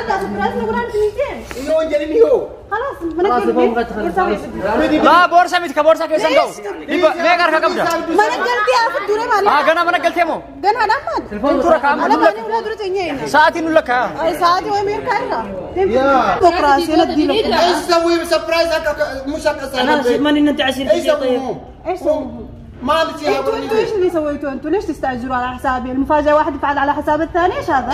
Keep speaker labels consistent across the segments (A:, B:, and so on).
A: لا سبرايز نقول عن سنتين
B: يو جريني هو
A: خلاص
C: لا بورصة ميت كبورصة كيسان دو ما يقدر كم ده
A: ما نقلتي أخذ دوري مالي
C: جنا ما نقلتي مو
A: جنا أنا ما
C: تلفون تورا كام
A: أنا ما نقول دوري تانيين
C: ساعتين ولا كا
A: أي ساعتي وين مير كايرا بكرة سنة دي
B: ايش تسوي سبرايز مش
D: انا ماني انت عسير
B: ايش سووا
A: ايش سووا
B: ما بتجي
A: انتوا ايش اللي سويتوا انتوا ليش تستعجلوا على حسابي المفاجأة واحد يفعل على حساب الثاني ايش هذا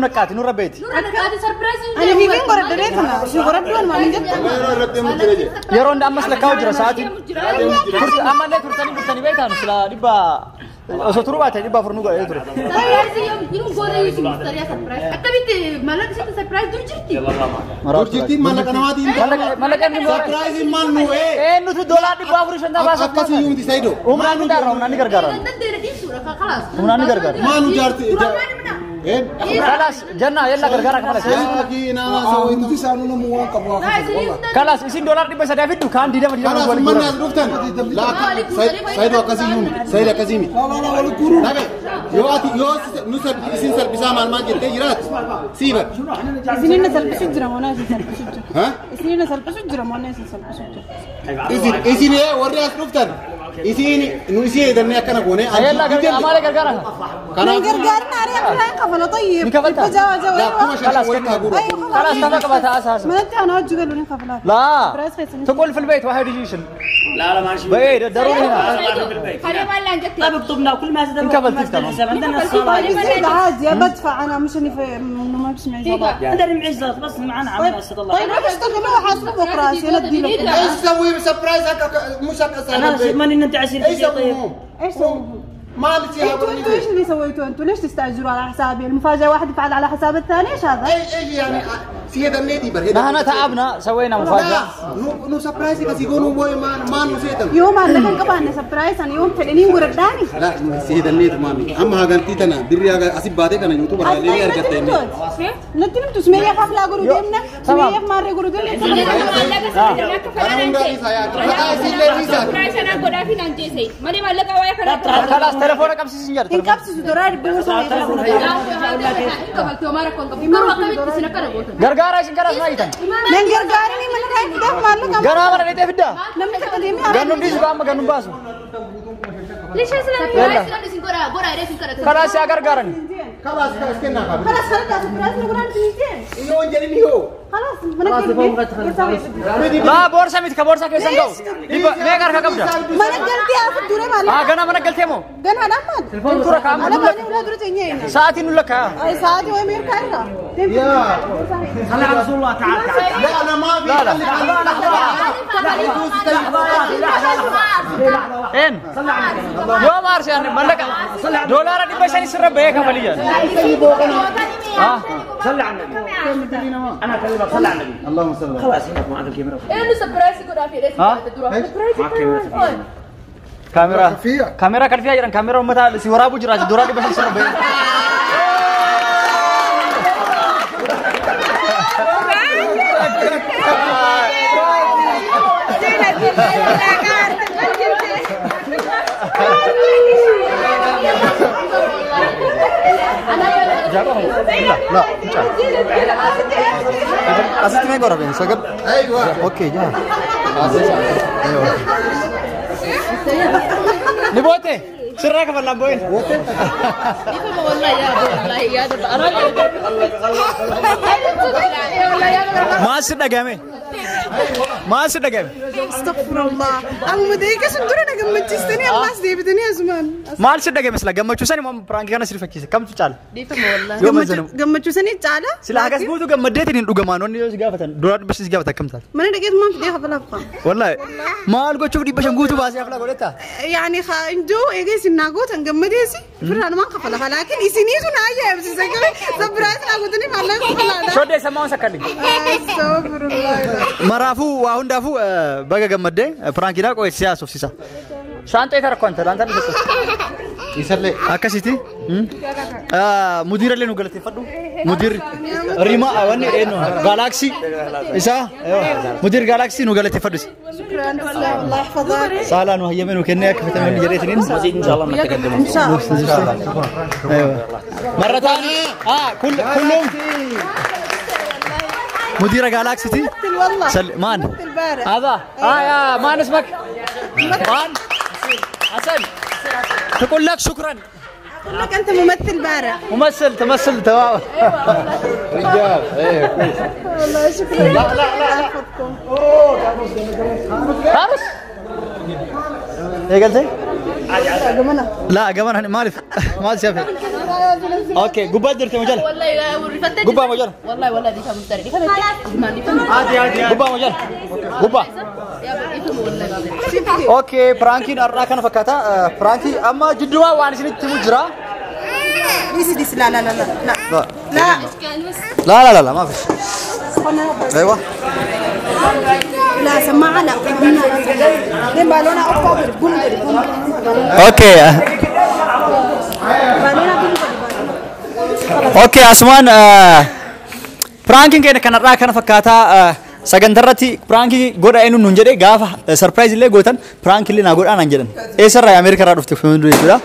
C: نكاتي نور بيتي
E: نكاتي سربرايز
A: أنا في فين قرد دريتنا شو قرد دون ما نجد
C: يرون دام مسلا كاوجرا ساعتي فرت أما لا فرتني بيتها نسلا دبا أسطروات دبا فرنوجا يدري
E: يوم قولي يوم مستريا سربرايز حتى بنت مالك شيء سربرايز
B: درجتي مالك أنا ما دين
C: مالك أنا
B: سربرايز مانو
C: إيه نوتو دولار دبا فريشان دبا
B: أكاسي يوم ديسايدو
C: عمران نقدر عمران نقدر
E: خلاص
C: عمران نقدر
B: ما نجارتي
C: خلاص جنة يلا غرغرة كمالك
B: لكن أنا سويت
F: انت سانونا مو قبوا
C: خلاص اسين دولار دي بس دافيد دكان دي دم
B: خلاص من الناس رفتن لا سيد وكازيمي سيد كازيمي
F: لا لا لا ولا كورو
B: يواتي يوس نسب اسين سر بسام ما جت يرات سيبك
A: سنين سلبس الجرا وانا سلبس الجرا
B: ها
A: سنين سلبس الجرا وانا سلبس الجرا
B: اسين ورياس رفتن اسين نو اسين دنيا كنا غوني
C: يلا غرغرة امالي غرغرة
B: كنا
A: قرقار ناري لا قفله طيب
C: نكفلتها.
B: لا كما
C: خلاص
B: شاء
C: كده.
B: الله
C: خلاص تمام بس اساس
A: ما انت انا اجي قالوا لي قفلات
C: لا
A: برايس خيس
C: تقول في البيت واحد يجيشن
D: لا لا ماشي
C: بعيد ضروري هنا
E: خلي بالنا جت
D: طيب اكتبنا كل ما زاد
C: انكفلت
D: ما زاد
C: تمام.
D: الحساب عندنا
E: انكفلت
D: الصلاة
E: طيب.
A: عادي بدفع انا مش اني في ما بسمع زبط
D: عندنا معزات بس معنا عمل اسد الله
A: طيب روح اشتغل روح حاسبه بكره عشان ادي له
B: ايش تسوي سبرايز مش
D: انا ماني انت عسير
B: ايش
D: طيب
A: ايش سووا؟
B: ما لك يا
A: انتوا ايش اللي سويتوا انتوا؟ ليش تستعجلوا على حسابي؟ المفاجاه واحد يفعل على حساب الثاني ايش هذا؟
B: ايش يعني سيدا النادي برهيد
C: نحن تعبنا سوينا مفاجأة
B: نو سبرايز بس يقولوا بوي ما نسيتم
A: يوم انا لكن قبل سبرايز انا يوم تليني ورداني
B: لا سيدا النادي مامي اما هاغنتي تنا بري اسيب بعدين كان يوتيوب على لي ارجعت
A: نتنم تسمعي حفله اقول ديمنا سمعي ما رجل
C: خلاص تلفونك امس سنجر
A: ان كبس دولار بيوصل
C: غرغرة ايش كراس نايتن
A: من غرغارني من راي ده مالك
C: غرامر نيت فدا
A: نم تقدمي
C: غنم ديس بام غنم باسو
E: ليش
C: خلاص يا غرغرني
B: خلاص كنا
A: خلاص خلاص سبرايز نقول سنتين
B: يو انجلي هو
A: خلاص من
C: لا بورصة ميت كبورصة كيسن جو ما غير كبدا
A: ما نقلتي اخذ دوره مالك
C: غنا ما نقلت مو
A: قال انا ما
C: ترى كام
A: انا ما ولا درت هنا
C: ساعتين لك
A: اي ساعتي وين مير كايرا
B: يا
D: صلى على رسول الله تعال
B: لا انا ما في
C: لا ان يوم ارشان ملك دولار دي بشاني سر بيك مليا
D: صلى على النبي انا اكلمك صلى على النبي
B: اللهم صل على
D: خلاص ما عندك الكاميرا
C: كاميرا كان فيها جران كاميرا متى سي ورابو جراج دولار دي بشاني سر بيك لا أصلاً ما يقرب يعني سقط
B: ايوه
C: أوكي جاه أيوة نبوته سرك ولا بوين ما سيدا جامي ما سيدا جامي
A: استغفر الله أنا مديك سندرنا قمت تستني الله سدي بدني زمان
C: ما سيدا جامي سلا قمت شو سني ما برانك كنا سير فكيس كم تجعل يوم الزنم
A: قمت شو سني تعالى
C: سلا حاجة سبوتو قمت ديتني ندوق ما نوني يوز قافتن دولار بس قافتن كم تال
A: ما أنا لقيت ما في حفلة أبقى
C: والله ما ألقى شوف دي بشن قوتو باسي أفلا قولتها
A: يعني خاينجو إيجي سناقوت أنقمت يسي فرنا ما قفلة لكن يسني سنايا بس سكبي سبرايز ناقوتني ما الله قفلة
C: شو ده سماو سكالي
A: استغفر الله
C: مرافو واهون دافو بقى قمت ده فرانكي دا كويس سياسو سيسا شانتو يترى كونت لانتا نسكت
B: يسلي
C: akasiti مدير اللي نقولتي فدو مدير ريما واني انو جالاكسي إيسا مدير جالاكسي نقولتي فدو
A: شكرا الله يحفظك
C: سهلا وهي منو كنيك فتمن جريتنين
D: مزيد ان شاء الله نتقدم
A: إن شاء الله
C: ايوه مرة ثانية كلهم مدير جالاكسي تي
A: والله
C: مان
A: البارح
C: هذا يا مان اسمك مان حسن تقول لك شكرا
A: أقول لك أنت ممثل بارع
C: تمثل تمام
B: رجال ايه كويس
A: والله شكرا لا يحفظكم
C: خلاص ايه قلت
A: قمنا
C: لا قبل ما شافه اوكي قبال درت مجال
E: والله ورفتني
C: قبا مجال
E: والله دي كم مستري دي كم ما دي كم
C: عادي قبا مجال قبا
E: يا بيفهم والله
C: اوكي برانكي نرى كان فكاتا برانكي اما جدوا وان سنت مجرا
A: ديس لا لا لا لا
C: لا لا لا لا ما في ايوه
A: لا سماعة لا دي بالونا أكبر بقول
C: اوكي
A: بالونا
C: Okay, asumaan pranking keenya kanarraa kana fakkaata sagantarratti pranking godha eenyu nun jedhe gaafa surprise illee gootan pranking illee naa godhaa nan jedhan eessarraa Ameerika irraa dhufte fuundu jechuudha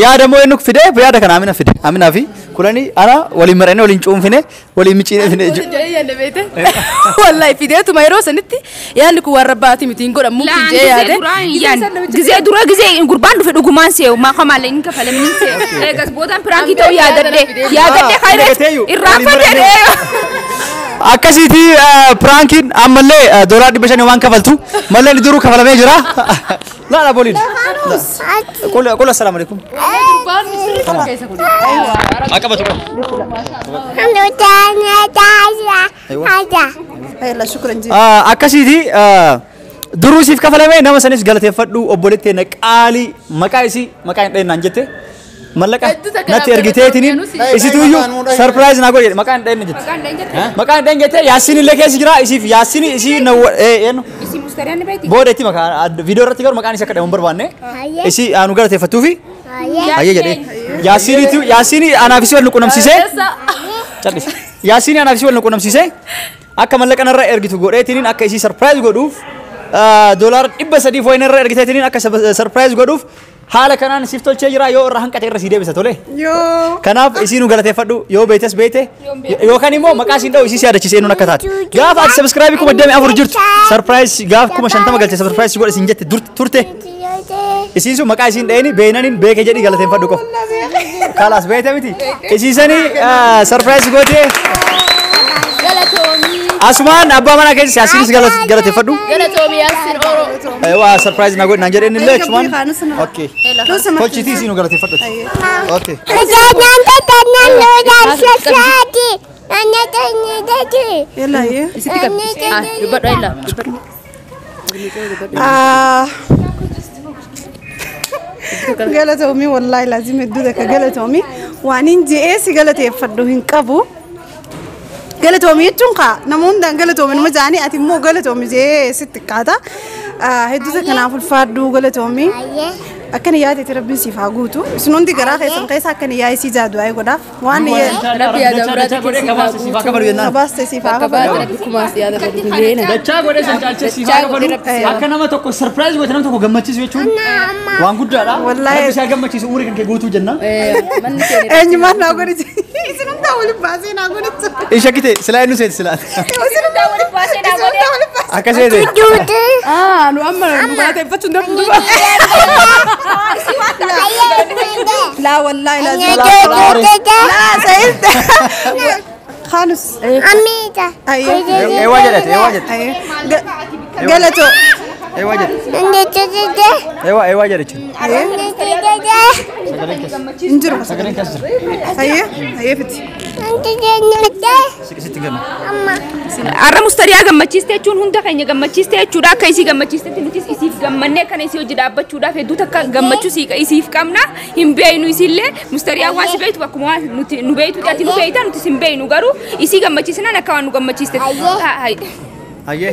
C: yaada moo eenyu fide yaada kana Amina fide Amina fi kulani ana waliin marane waliin cuunfine waliin miciine fine jechuudha
E: wallahi fideetu mayro sanitti yaanni ku warrabaati mitiin godha mukti jee yaade gizee dura gizee gurbaan dhufe dhugumaan seewu maa kamaale inni kafale min seewu eegas boodan pranking ta'u yaadadde khayre irraafadde
C: akkasiiti pranking ammallee doolaa 500 waan kafaltu mallee duruu kafalamee jira la bolin qul assalamu alaykum akabatu
A: Ayla shukran ji.
C: akkasiiti duruu siif kafalamee nama sanis galateeffadhu obbolettee naqaali maqaa isii maqaa hin dheenaan jette mallaqa natti ergiteetiniin isituyyuu surprise naa godhe maqaan dheen jette maqaan dheen jette yaasin illee keessa jira isiif yaasin isii na eenyu
E: isi mustariyan beeti
C: boodetti maqaa video irratti garuu maqaan isa akka dhamuun barbaanne isii aanu galateeffattuufi ayye jedhe yaasin anaaf isii wal nuqunnamsiisee callis yaasin anaaf isii wal nuqunnamsiisee akka mallaqa narra ergitu godheetiniin akka isii surprise godhuuf dollar 300 foin irra ergiteetiniin akka surprise godhuuf haala kanaan siif tolchee jira yoo irra hanqate irra sii deebisa tole kanaaf isii nu galateeffadhu yoo beetes beete yookaan immoo maqaa siin dha'u isii si yaadachiisee nuun akka taate gaafa ati subscribe kuma damee afur jirtu surprise gaaf kuma 50 galte surprise godhe siin jette turte isiin sun maqaa isiin dha'eni beenaniin beeke jedhi galateeffadhu qofa kalaas beete miti isiisanii surprise godhe asumaan abbaa manaa keessa yaasinis galateeffadhu waa surprise na godhe naan jedheen illee asumaan okay tolchiti isii nu galateeffadhu okay
A: galatoomii wallahi lazim hedduudha ka galatoomii waan hin je'ee si galateeffadhu hin qabu galatoomii jechuun kaa nama hundaan galatoomii nama jaanii ati immoo galatoomii jee sitti qaata hedduuta kanaaf ulfaadhu galatoomii akkana yaadete rabbiin siif haa guutu isin hundi garaa keessan keessa akkana yaa'ee si jaadu waa'ee godhaaf waan
E: rabbi yaada muraati
A: kabaaste siif haa kabalu
E: rabbi kumaas yaada rabbi leena
C: dachaa godhe san caalchee siif haa kabalu akka nama tokko surprise godhe nama tokko gammachiisu jechuun waan guddaadha rabbi isaa gammachiisu umurii kan kee guutuu jenna
E: manni keenya
A: eenyumaan naa godhichi isin hundaa waliin baasee naa godhichi
C: ishakite silaa eenyu seeti silaa
E: isin hundaa waliin baasee naa godhe
C: akka seete
A: nu amma nu galateeffachuun dabduba لا والله لازم لا سيد خالص
G: أميتا
C: ايه وجدت
A: قالته
C: ايه وجدت ايه وجدت
A: انجر هيا هيا فتي
E: arra mustariyaa gammachiistee jechuun hunda keenya gammachiistee jechuudha akka isii gammachiistetti nutis isiif gammannee kana isii hojii dhaabbachuudhaaf hedduu takka gammachuu isiif qabna hin beeynu isiillee mustariyaa waan si beeytu akkuma nuti nu beeytu ati nu beeyta nutis hin beeynu garuu isii gammachiisnaan akka waan nu gammachiiste
C: Aye.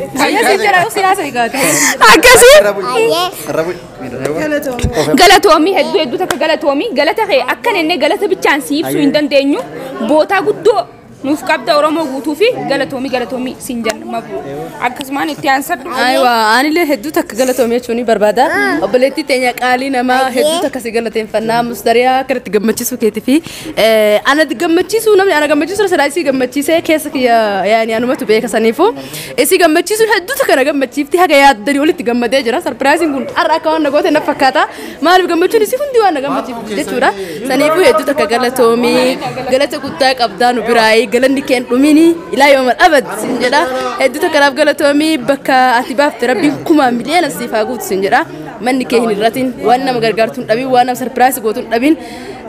E: galatoomii hedduu takka galatoomii galata kee akka nenne galata bichaan si ibsuu hin dandeenyu bootaa guddoo nuuf qabda oromoo guutuu fi galatoomii siin janna mabu akkasumaan itti aansadhu
H: aywa anillee hedduu takka galatoomii jechuun barbaada obboleettii teenya qaalii namaa hedduu takka si galateeffannaa mustariyaa akkatti gammachiisuu keetii fi ana gammachiisuu namni ana gammachiisuu sadaa isii gammachiisee keessa kiyya yaani anumatu beeka saniifu isii gammachiisuu hedduu takka na gammachiifti haga yaaddanii walitti gammadee jira sarpiraayiziin kun har'a akka waan nagoote na fakkaata maaliif gammachuun isii hundi waan na gammachiifti jechuudha saniifu hedduu takka galatoomii galata guddaa qabdaa nu biraayii galanni keen dhumini ilaa yooma abad sin jedha hedduu takka naaf galatoomii bakka ati baafte rabbiin kuma miliyoona siif haa guutu sin jedha manni kee hin irratin waan nama gargaartuun dhabin waan nama sarpiraayis gootuun dhabin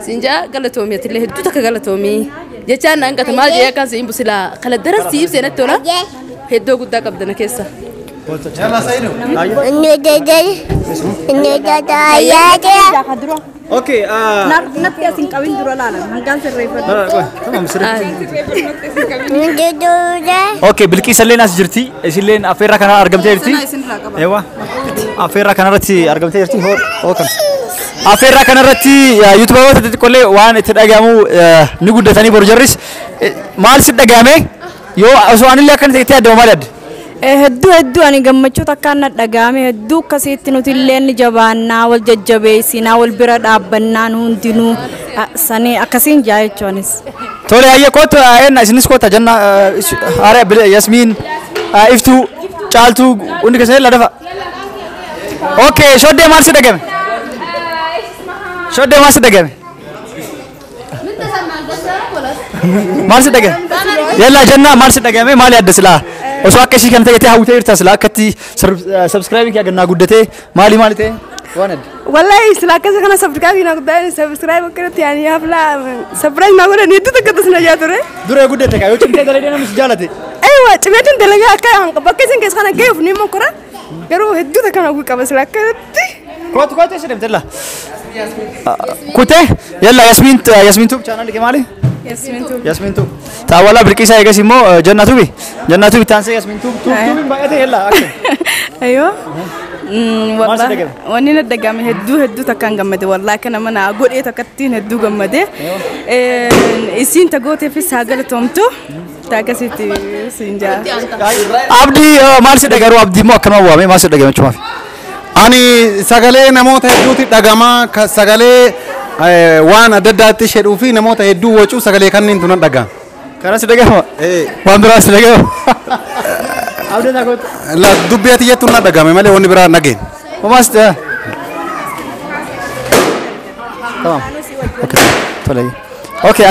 H: sin jedha galatoomii atillee hedduu takka galatoomii jechaan naan qata maal jee akkaan siin busilaa kala darasii ibseenatti tola hedduu guddaa qabdana keessa.
C: Okay,
A: نبي أسين كوين درا لا هنقال سريفة
C: تمام Okay, bilki salleen as jirti. Isilleen affeerraa kana argamtee jirti. Ewa. Affeerraa kana irratti argamtee jirti. Hoo kan. Afeerraa kanarratti yuutuubaroota xixiqqoolee waan itti dhagahamu ni guddatanii boru jarris maal si dhagahame yoo osoo anillee akkana ta'e itti yaadamu maal yaadde?
G: hedduu ani gammachuu takkaan na dhagahame hedduu akkasitti nuti illee ni jabaannaa wal jajjabeessinaa wal bira dhaabbannaan hundinuu sanii akkasiin jaa jechuunis.
C: Tole hayyee kootu isinis koota janna haara Yasmiin Iftuu Caaltuu hundi keessanii lafa. Okay, shoddee maal si dhagahame? Shoddee maal si dhagahame? Maal si dhagahame? Yalla janna maal si dhagahame maal yaadda silaa? Osoo akka ishii kan ta'e hawwitee jirta silaa akkatti subscribe kee gannaa guddatee maali ta'e waan adda.
H: Wallahi sila akkasa kana subscribe na guddaa subscribe akkatti yaani hafla surprise na godhan hedduu takka tasna jaatore.
C: Duree guddate kaa yoo cimtee dalagaa namni si jaalate.
H: Aywa cimeetiin dalagaa akka bakka isin keessa kana ga'eef ni mokora garuu hedduu takka na qaba sila akkatti.
C: Kootu si deemte la. Kutee yalla Yasmiin Tube channel kee maali? Yasmiin Tube. Taawwala birqisaa eegas immoo Jannatu bi taansee Yasmiin Tube baay'ate yalla akka.
H: Ayyo. Wallahi wanni na dhagahame hedduu takkaan gammade wallahi kana mana godhee takkattiin hedduu gammade isiin tagootee fi saagala tomtu taakasitti sinjaa.
C: Abdii maal si dhagaru abdii immoo akkana waame maal si dhagame chumaaf.
B: Ani sagalee namoota hedduutti dhagamaa sagalee waan adda addaatti shedhuu fi namoota hedduu wacuu sagalee kanneen tunan dhagaa.
C: Kana si dhagama? Waan biraa si dhagama? Abdii tagoot.
B: La dubbiati jettu na dhagame malee wanni biraa nageen.
C: Homas ta'e. Tamam. Tole. Okay,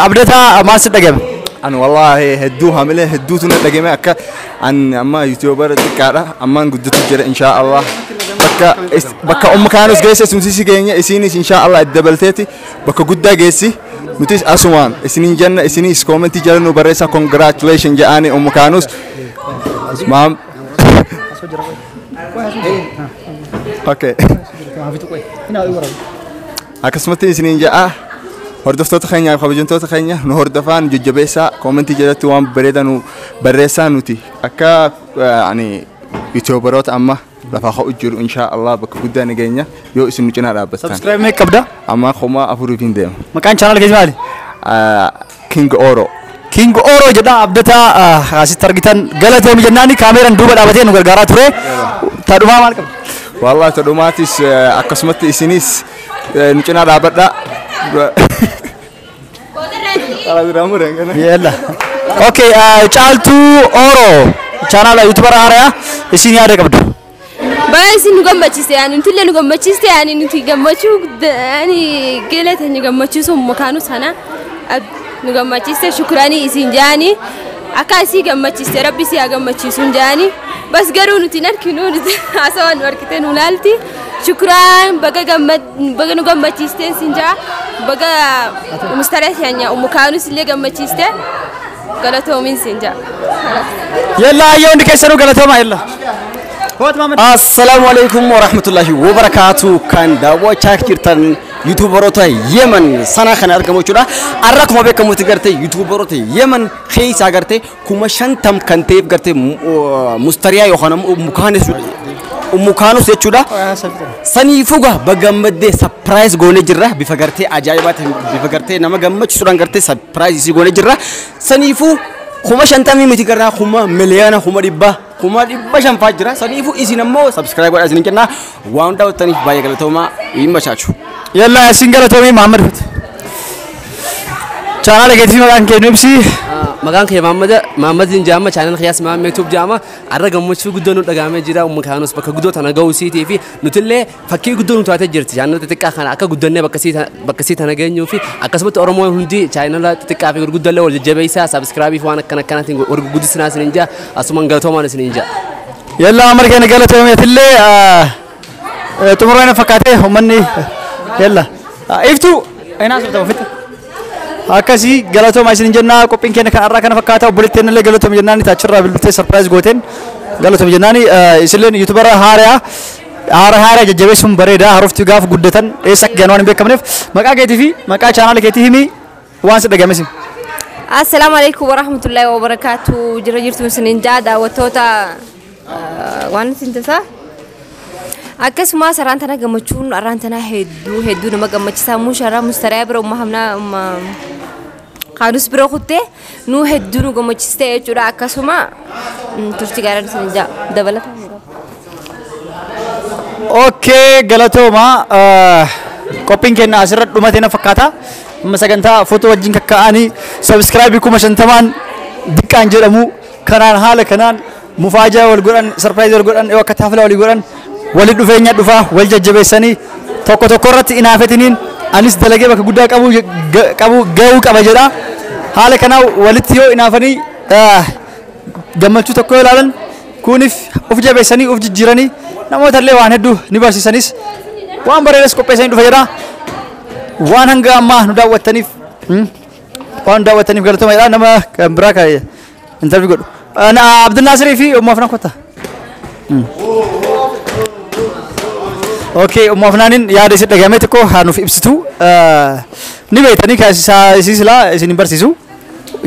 C: abdata maal si dhagame?
I: An wallahi hedduu hamile hedduu tuna dhagame akka an amma YouTuber xiqqaadha ammaan guddatu jira insha Allah. Bakka umkaanus geesse sumsisi keenya isinis insha Allah dabalteeti bakka guddaa geessi nutis asumaan isinin janna isinis comment jala nu barreessa congratulations jaani umkaanus maam okay akkasumatti isinin jaa hordoftoota keenya kabajamtoota keenya nu hordofaan jajjabeessaa comment jalatti waan bareeda nu barreessaa nuti akka ani YouTuberoota amma lafa ka'u jiru insha Allah bakka guddaa nageenya yoo isin nu cinaa dhaabbattan.
C: Subscribe mee qabda?
I: Amma khoma afuruutiin deema.
C: Maqaan channel kee maali?
I: King Oro.
C: King Oro jedha abdata asitti argitan galatoomii jennaani kaameraan duuba dhaabatee nu gargaaraa ture. Tadhumaa maal qabda?
I: Wallahi tadhumaatis akkasumatti isinis nu cinaa dhaabbadha.
C: Yalla. Okay, Caaltuu Oro channel YouTuber haaraa isin yaada qabdu.
E: Baay'ee nu gammachiiste yaani nuti illee nu gammachiiste yaani nuti gammachuu yaani geelata ni gammachiisu makaanu sana nu gammachiiste shukrani isin jaani akka isii gammachiiste rabbi si gammachiisun jaani bas garuu nuti narkinu nuti haasawaan warqite nu laalti shukran baga nu gammachiiste isin jaa baga mustara yaanya makaanu illee gammachiiste galatoomin isin jaa.
C: Yalla ayyoo ndi keessanuu galatooma yalla.
J: Assalamu alaikum warahmatullahi wabarakatuh kan daawwachaa jirtan YouTuberoota Yemen sana kana argamu jechuudha. Arra kuma beekamutti gartee YouTuberoota Yemen keessa gartee kuma 50 kan ta'eef gartee mustariyaa yookaan umukaanus jechuudha. Saniifuga bagammadee surprise goone jirra bifa gartee ajaa'ibaatiin bifa gartee nama gammachiisuudhaan gartee surprise isii goone jirra. Saniifu kuma 50 miti garraa kuma miliyoona kuma dhibba shanfaa jira saniifu isin ammoo subscribe godhaa isin kenna waan daawwattaniif baay'ee galatooma himmachaachu.
C: Yalla isin galatoomii Muhammad Fut. Channel keetii maqaan kee nu ibsi.
K: Maqaan kee Muhammad Jaama channel Qiyaas Muhammad YouTube Jaama arra gammachuu guddoo nu dhagaamee jira umkaanus bakka guddoo tana ga'uu siitii fi nutillee fakkii guddoo nu taatee jirti channel xixiqqaa kana akka guddannee bakka sii tana geenyuu fi akkasumatti Oromoo hundi channel xixiqqaa fi gurguddallee wal jajjabeessaa subscribe fi waan akkanaatiin wal guddisnaa isin inja asumaan galatoomaan isin inja.
C: Yalla amar keenya galatoomeetillee xumuraan fakkaatee uummanni yalla iftu aynaa sirta ofitti. Akkasii galatooma isin jenna qophiin keenya kan arraa kana fakkaata obboleettiin illee galatooma jennaani taachirraa bilbiltee surprise gooteen galatooma jennaani isilleen YouTuber haaraa jajjabeessuun bareeda haroftii gaaf guddatan eessa akka waan hin beekamneef maqaa keetii fi maqaa channel keetii himi waan si dhagamesim.
E: Assalamu alaikum warahmatullahi wabarakatuh jira jirtu isin jaa daawwattoota waan isin tasaa
L: akkasuma saraan tana gammachuun arraan tana hedduu nama gammachiisaa mushara mustariyaa bira hamna kaanus bira kuttee nu hedduu nu gammachiistee jechuudha akkasuma turtii gaarii isin dabalata.
C: Okay galatooma qophiin keenya asirratti dhumatee na fakkaata. Amma sagantaa footoo wajjin kakkaa'anii subscribe 50 diqqaan jedhamu kanaan haala kanaan mufaajaa wal godhan surprise wal godhan yoo akka taafila walii godhan wali dhufeenya dhufaa wal jajjabeessanii tokko irratti inaafetiniin anis dalagee bakka guddaa qabu ga'uu qaba jedha. Haala kanaa walitti yoo inaafanii gammachuu tokko yoo ilaalan kunis of jabeessanii of jijjiiranii namoota illee waan hedduu ni barsiisanis waan bareedas qopheessanii dhufa jedha. Waan hanga ammaa nu daawwattaniif waan daawwattaniif galatooma jedha. Nama kan biraa kan interview godhu Abdulnaasir fi Ummu Afnaan kotta. Okay, Ummu Afnaanin yaada isin dhagahame tokko haa nuuf ibsitu ni beektanii kaasisila isin barsiisu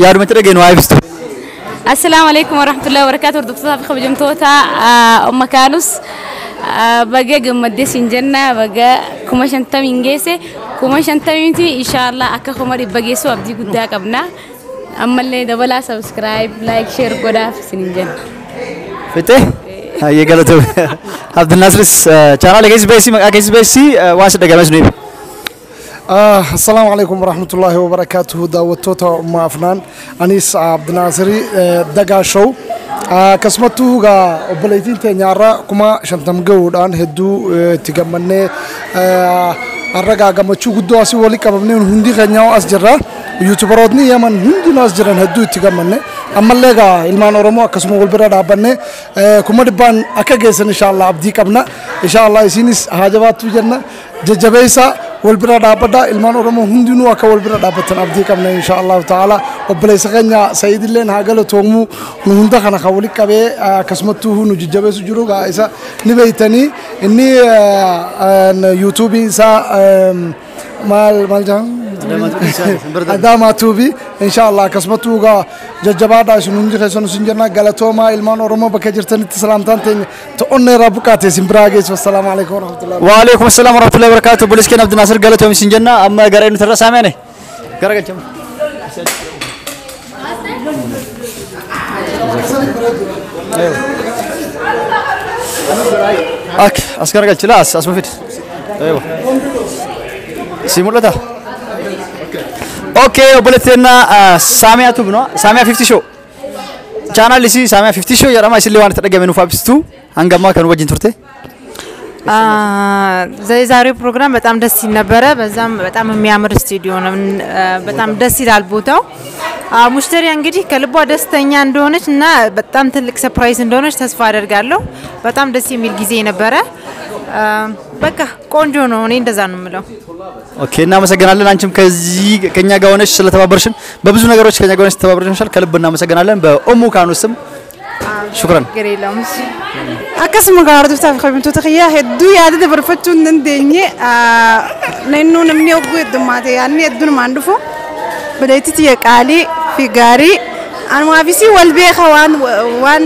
C: yaaduma itti dhageenyu haa ibsitu.
M: Assalamu alaikum warahmatullahi wabarakatuh. Hordoftoota fi kabajamtoota Umma Kaanus baga gammaddee siin jenna baga 50 geesse 50 inshallah akka 100 geessu abdii guddaa qabna. Ammallee dabalaa subscribe like share godhaaf siin jenna.
C: Fite hayyee galatooma. Abdulnaasir channel keessi maqaa keessi waan dhagahame sun ibsi.
F: السلام عليكم ورحمة الله وبركاته دعوتوتا أم أفنان أنيس عبد الناصر دقا شو كسمتو غا وبليتين تنيارا كما شنتم جودان هدو تجمعني الرجع جمتشو قدو أسي ولي كابني هندي خنياو أسجرا يوتيوبراتني يمن هندي ناس جران هدو تجمعني أما لقى إلمان أورمو كسمو والبراد أبني كما دبان أكجسن إن شاء الله أبدي كابنا إن شاء الله يسينس حاجات تجنا ججبيسا والبراد أبدا إلمان أورمو هندي نو أكا والبراد أبدا أبدي كابنا إن شاء الله تعالى وبليس خنيا سيد الله نهاجلو تومو نهندا خنا خولي كبه كسمتو هو نججبيسو جروغا إسا نبيتني إني يوتيوب إسا مال جان أدام توبي إن شاء الله كسمتوغا ججبادا سنونجي خيسون سنجرنا غلطوما إلمان أورمو بكجرتني تسلام تانتين تؤني رابوكاتي سنبراغيس والسلام عليكم ورحمة الله
C: وعليكم السلام ورحمة الله وبركاته بوليس كان عبد الناصر غلطوما سنجرنا أما غرين ترى سامعني غرق الجم أك أسكر قال تلاس أسمع فيت أيوة سيمولتا اوكي وبلتنا ساميا توبنو ساميا 50 شو channel لسي ساميا 50 شو يا رما يسلي وانا ترجمه فابستو هنگما كان وجين ترته ዛሬው ፕሮግራም በጣም ደስ ይል ነበረ በጣም የሚያምር ስቱዲዮ ነው በጣም ደስ ይላል ቦታው ሙሽተሪያ እንግዲህ ከልቧ ደስተኛ እንደሆነች እና በጣም ትልቅ ሰርፕራይዝ እንደሆነች ተስፋ አደርጋለሁ በጣም ደስ የሚል ጊዜ ነበረ በቃ ቆንጆ ነው እኔ እንደዛ ነው የምለው ኦኬ እናመሰግናለን አንቺም ከዚህ ከኛ ጋር ሆነሽ ስለተባበርሽን በብዙ ነገሮች ከኛ ጋር ሆነሽ ተባብረሽናል ከልብ እናመሰግናለን በኡሙ ካኑስም شكرا
A: قريلهم أكسم قاعدة تفتح خبيمتو تخيا هدو يادة برفتو نندني لأنه نمني أقول دماتي يعني الدون ما ندفو بدأت تيجي علي في قاري أنا ما في سي والبيخ وان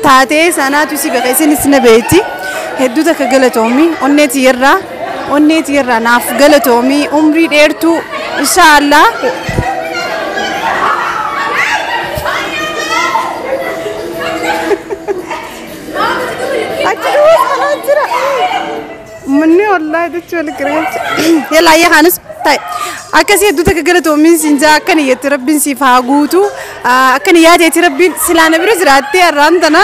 A: تاتي سنة تسي بقيسين السنة بيتي هدو تكجلتومي أنيت يرى ناف جلتومي عمري ديرتو إن شاء الله مني والله ده شو اللي كريت يلا يا خانس طيب أكاسي دوتا كجلتو من سنجا كان يتربين سيفاغوتو كان ياتي يتربين سلانة بروز راتي الرانتنا